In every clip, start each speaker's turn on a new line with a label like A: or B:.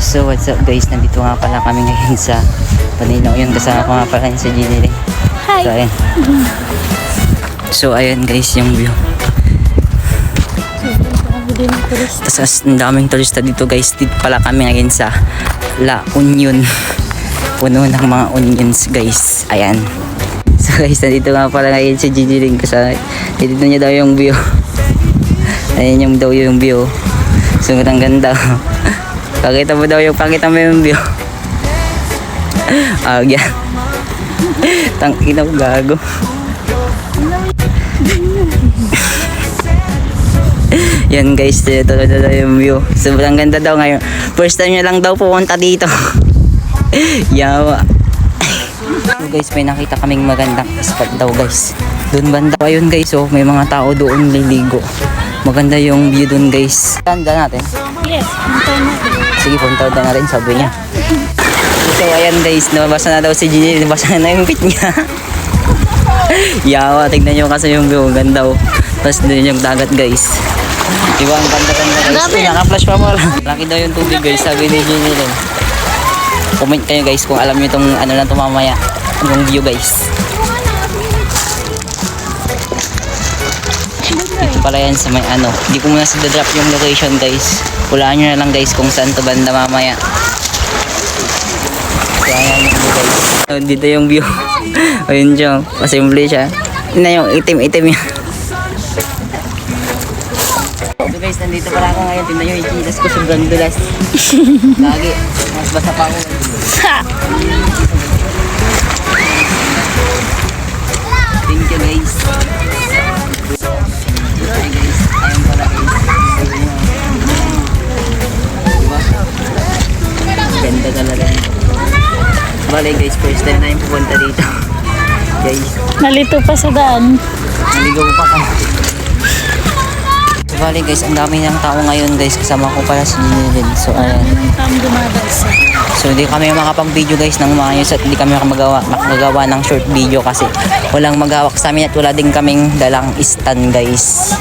A: So what's up guys, nandito nga pala kami ngayon sa Paninaw. Yun, kasama ko nga pala sa Ginny.
B: Hi!
A: So ayan. So ayan guys yung view. Tapos ang daming turista dito guys. Dito pala kami ngayon sa La Union. Puno ng mga onions guys. Ayan. So guys, nandito nga pala ngayon si Gigi Ring kasama. Dito niya daw yung view. Ayan yung daw yung view. Sobrang ganda. Pakita mo yung view. Yan. Tangina ko gago. Yan guys, ito daw yung view. Sobrang ganda daw ngayon. First time niya lang daw pumunta dito. Yawa. So guys, may nakita kaming magandang spot daw guys. Doon banda. Ayun guys, oh, may mga tao doon liligo. Maganda yung view doon guys. Tanda natin?
B: Yes, punta natin.
A: Sige, punta na rin, sabi niya. So ayan guys, nabasa na daw si Gigi. Nabasa na yung pit niya. Yawa, tignan nyo kasi yung view. Ganda oh. Tapos doon yung dagat guys. Diba ang ganda-ganda guys. Naka-flash pa pala. Laki daw yung tubig guys, sabi ni Gigi rin. Comment kayo guys kung alam nyo itong ano lang ito mamaya. Yung view guys. Dito pala yan sa may ano. Hindi ko muna sa drop yung location guys. Hulaan nyo na lang guys kung saan to banda mamaya. So ayan yung view guys. So, dito yung view. Ayun siya. Pasimple siya. Yun na yung itim-itim yan. So guys, nandito pala ako ngayon. Tingnan nyo yung ikilas ko. Sobrang dulas. Lagi. Mas basa pa ako. Thank you guys. Hi guys. Ayun pala guys. Diba? Ganda talaga. Bale guys, first time na yung pupunta dito. Guys.
B: Nalito pa sa daan.
A: Naligaw pa ka. Bale guys, ang dami ng tao ngayon guys. Kasama ko pala si Gigi. So ayan.
B: Ang tam dumadagsa.
A: So hindi kami makapag-video guys ng maayos at hindi kami makagawa ng short video kasi walang maghawak sa amin at wala din kaming dalang stand guys.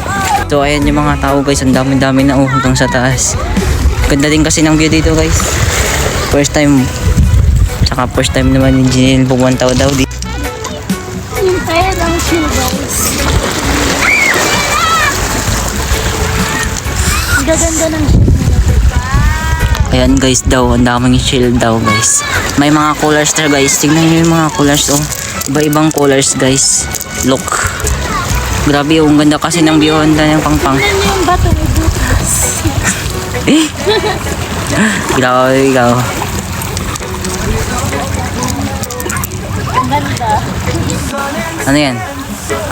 A: So ayan yung mga tao guys, ang dami-dami na hanggang sa taas. Ganda din kasi ng view dito guys. First time. Tsaka first time naman ni Jinil pumunta daw dito.
B: Yung kaya lang siya guys. Gaganda ng ship nila.
A: Ayan guys daw, ang daming chill daw guys. May mga colors na guys. Tingnan nyo yung mga colors oh. Iba-ibang colors guys. Look. Grabe oh, ang ganda kasi ng view. Ang ganda ng pang-pang.
B: Tingnan niyo yung bato may butas.
A: Ikaw.
B: Ang ganda.
A: Ano yan?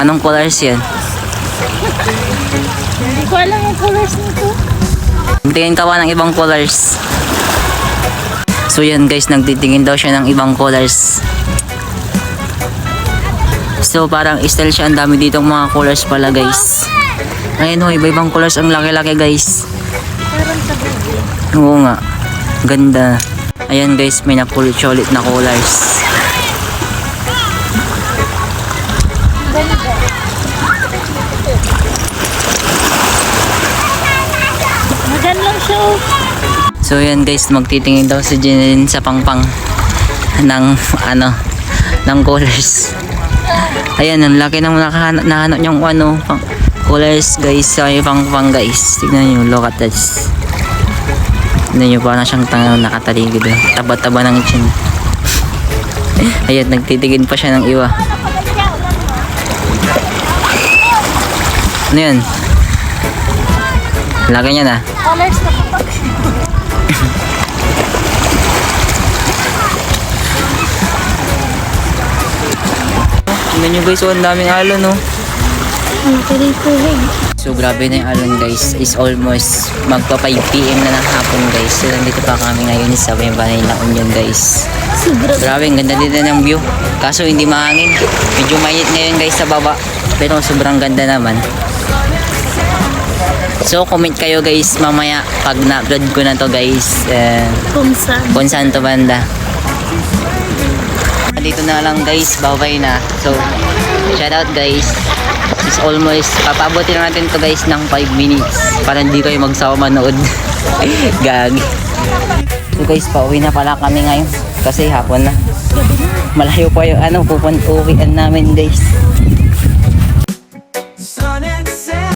A: Anong colors yan?
B: Hindi ko alam yung colors nito.
A: Tingin ka ba ng ibang colors? So yan guys, nagtitingin daw siya ng ibang colors. So parang style siya, ang dami ditong mga colors pala guys. Ayun o, iba-ibang colors, ang laki-laki guys.
B: Parang sa baby.
A: Oo nga, ganda. Ayan guys, may napulit-ulit na colors.
B: Ganda. Magan lang siya oh.
A: So yan guys, magtitingin daw si Jinin sa pang-pang ng ano, ng colors. Ayan, ang laki nang nahanap yung ano, colors guys, sa pang-pang guys. Tignan nyo, look at this. Tignan nyo, parang siyang tangang nakataligid. Taba-taba ng chin. Ayan, nagtitigin pa siya ng iwa. Ano yan? Laki niya na.
B: Colors na kapag.
A: Tingnan nyo guys, ang daming alon no.
B: Ang tuloy-tuloy.
A: So grabe na yung alon guys. Is almost magpa 5 PM na ng hapon guys. So nandito pa kami ngayon sa Manila Union guys.
B: Sobrang.
A: Grabe, ang ganda din ng view. Kaso hindi mahangin. Medyo mainit ngayon guys sa baba. Pero sobrang ganda naman. So comment kayo guys mamaya pag na-upload ko na to guys.
B: Kung saan.
A: To banda. Dito na lang guys, bye-bye na. So shout out guys. It's almost, papabuti na natin to guys ng 5 minutes para hindi kayo magsawa manood. Gag. So guys, pauwi na pala kami ngayon. Kasi hapon na. Malayo pa yung pupuntuwian namin guys.